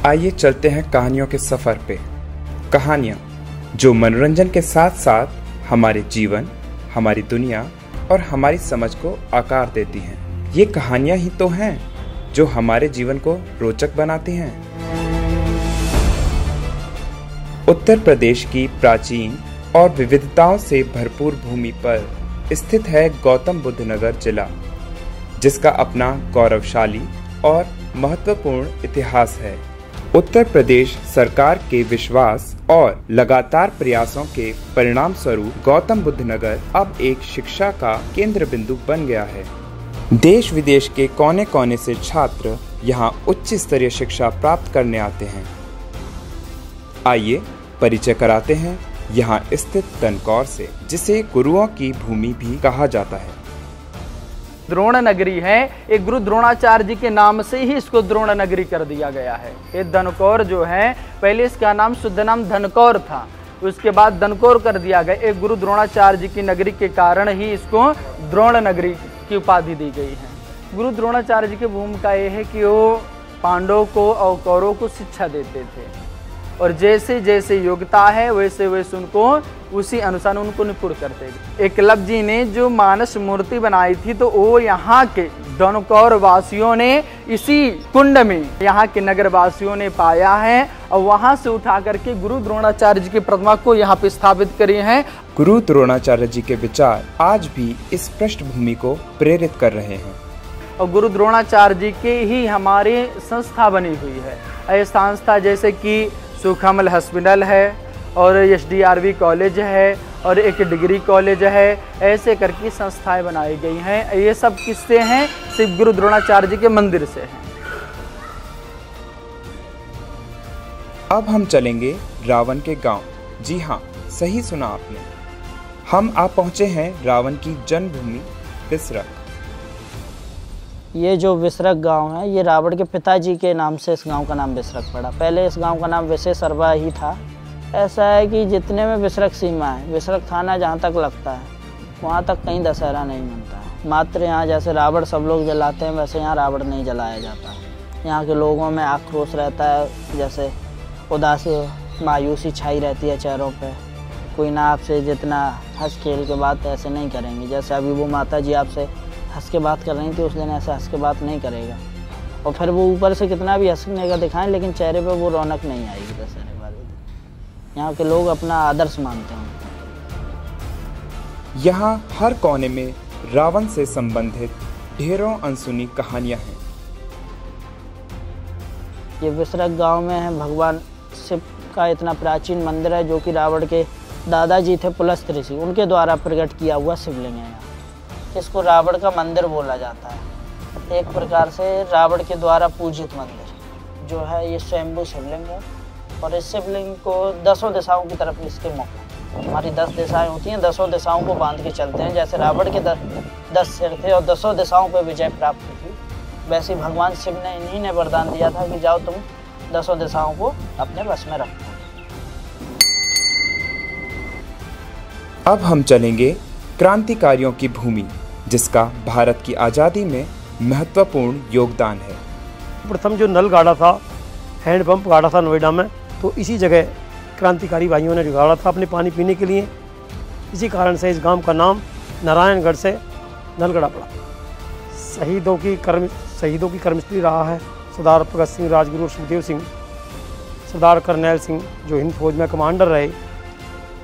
आइए चलते हैं कहानियों के सफर पे। कहानियाँ जो मनोरंजन के साथ साथ हमारे जीवन, हमारी दुनिया और हमारी समझ को आकार देती हैं। ये कहानियाँ ही तो हैं जो हमारे जीवन को रोचक बनाती हैं। उत्तर प्रदेश की प्राचीन और विविधताओं से भरपूर भूमि पर स्थित है गौतम बुद्ध नगर जिला, जिसका अपना गौरवशाली और महत्वपूर्ण इतिहास है। उत्तर प्रदेश सरकार के विश्वास और लगातार प्रयासों के परिणाम स्वरूप गौतम बुद्ध नगर अब एक शिक्षा का केंद्र बिंदु बन गया है। देश विदेश के कोने कोने से छात्र यहाँ उच्च स्तरीय शिक्षा प्राप्त करने आते हैं। आइए परिचय कराते हैं यहाँ स्थित दनकौर से, जिसे गुरुओं की भूमि भी कहा जाता है। द्रोण नगरी है। एक गुरु द्रोणाचार्य जी के नाम से ही इसको द्रोण नगरी कर दिया गया है। ये दनकौर जो है, पहले इसका नाम शुद्ध नाम धनकौर था, उसके बाद दनकौर कर दिया गया। एक गुरु द्रोणाचार्य जी की नगरी के कारण ही इसको द्रोण नगरी की उपाधि दी गई है। गुरु द्रोणाचार्य जी की भूमिका ये है कि वो पांडवों को और कौरवों को शिक्षा देते थे, और जैसे जैसे योग्यता है वैसे वैसे उनको उसी अनुसार उनको निपुण करते थे। एकलव्य जी ने जो मानस मूर्ति बनाई थी, तो वो यहाँ के दनकौर वासियों ने इसी कुंड में यहाँ के नगर वासियों ने पाया है, और वहाँ से उठा करके गुरु द्रोणाचार्य जी की प्रतिमा को यहाँ पे स्थापित करी है। गुरु द्रोणाचार्य जी के विचार आज भी इस पृष्ठभूमि को प्रेरित कर रहे हैं, और गुरु द्रोणाचार्य जी की ही हमारी संस्था बनी हुई है। ये संस्था जैसे कि सुखमल हॉस्पिटल है, और SDRV कॉलेज है, और एक डिग्री कॉलेज है, ऐसे करके संस्थाएं बनाई गई हैं। ये सब किससे हैं? सिर्फ गुरु द्रोणाचार्य जी के मंदिर से हैं। अब हम चलेंगे रावण के गांव। जी हाँ, सही सुना आपने। हम आप पहुंचे हैं रावण की जन्मभूमि विसरक। ये जो विसरक गांव है, ये रावण के पिताजी के नाम से इस गांव का नाम विसरक पड़ा। पहले इस गांव का नाम विशेषरवा ही था। ऐसा है कि जितने में विसरक सीमा है, विसरक थाना जहाँ तक लगता है, वहाँ तक कहीं दशहरा नहीं मनता है। मात्र यहाँ जैसे रावण सब लोग जलाते हैं, वैसे यहाँ रावण नहीं जलाया जाता है। यहाँ के लोगों में आक्रोश रहता है, जैसे उदासी मायूसी छाई रहती है चेहरों पे। कोई ना आपसे जितना हंस खेल के बात ऐसे नहीं करेंगे, जैसे अभी वो माता जी आपसे हंस के बात कर रही थी, उस दिन ऐसे हंस के बात नहीं करेगा। और फिर वो ऊपर से कितना भी हंसने का दिखाएं, लेकिन चेहरे पे वो रौनक नहीं आएगी दशहरे वाले दिन। यहाँ के लोग अपना आदर्श मानते हैं। यहाँ हर कोने में रावण से संबंधित ढेरों अनसुनी कहानियाँ हैं। ये विसरक गांव में है भगवान शिव का इतना प्राचीन मंदिर है, जो कि रावण के दादाजी थे पुलस्त्य ऋषि, उनके द्वारा प्रकट किया हुआ शिवलिंग है। इसको रावण का मंदिर बोला जाता है। एक प्रकार से रावण के द्वारा पूजित मंदिर जो है, ये स्वयंभू शिवलिंग है, और इस शिवलिंग को 10 दिशाओं की तरफ इसके मुख है। हमारी 10 दिशाएं होती हैं, 10 दिशाओं को बांध के चलते हैं। जैसे रावण के 10 सिर थे और 10 दिशाओं पर विजय प्राप्त थी, वैसे भगवान शिव ने इन्हीं ने वरदान दिया था कि जाओ तुम 10 दिशाओं को अपने वश में रखो। अब हम चलेंगे क्रांतिकारियों की भूमि, जिसका भारत की आज़ादी में महत्वपूर्ण योगदान है। प्रथम जो नल गाड़ा था, हैंडपंप गाड़ा था नोएडा में, तो इसी जगह क्रांतिकारी भाइयों ने गाड़ा था अपने पानी पीने के लिए। इसी कारण से इस गांव का नाम नारायणगढ़ से नलगढ़ा पड़ा। शहीदों की कर्मस्थली रहा है। सरदार भगत सिंह, राजगुरु, सुखदेव सिंह, सरदार करनैल सिंह जो हिंद फौज में कमांडर रहे,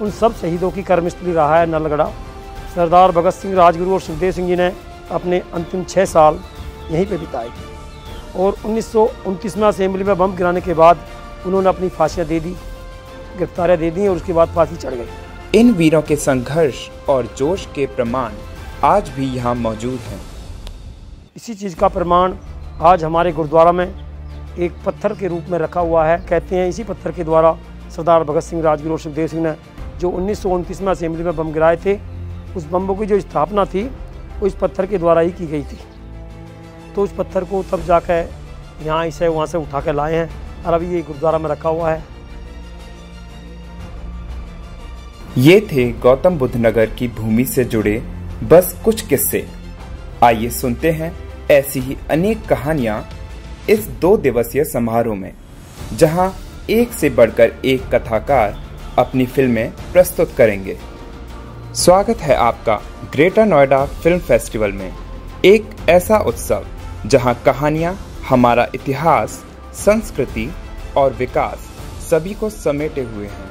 उन सब शहीदों की कर्मस्थली रहा है नलगढ़ा। सरदार भगत सिंह, राजगुरु और सुखदेव सिंह जी ने अपने अंतिम 6 साल यहीं पे बिताए, और 1929 में असेंबली में बम गिराने के बाद उन्होंने अपनी फांसियाँ दे दी, गिरफ्तारियाँ दे दी, और उसके बाद फांसी चढ़ गई। इन वीरों के संघर्ष और जोश के प्रमाण आज भी यहाँ मौजूद हैं। इसी चीज़ का प्रमाण आज हमारे गुरुद्वारा में एक पत्थर के रूप में रखा हुआ है। कहते हैं इसी पत्थर के द्वारा सरदार भगत सिंह, राजगुरु और सुखदेव सिंह ने जो 1929 में असेंबली में बम गिराए थे, उस बम्बों की जो स्थापना थी वो इस पत्थर के द्वारा ही की गई थी। तो उस पत्थर को तब जाकर यहाँ इसे वहाँ से उठा के लाए हैं, और अभी ये गुरुद्वारा में रखा हुआ है। ये थे गौतम बुद्ध नगर की भूमि से जुड़े बस कुछ किस्से। आइए सुनते हैं ऐसी ही अनेक कहानियाँ इस 2 दिवसीय समारोह में। जहां एक से बढ़कर एक कथाकार अपनी फिल्में प्रस्तुत करेंगे। स्वागत है आपका ग्रेटर नोएडा फिल्म फेस्टिवल में, एक ऐसा उत्सव जहां कहानियां, हमारा इतिहास, संस्कृति और विकास सभी को समेटे हुए हैं।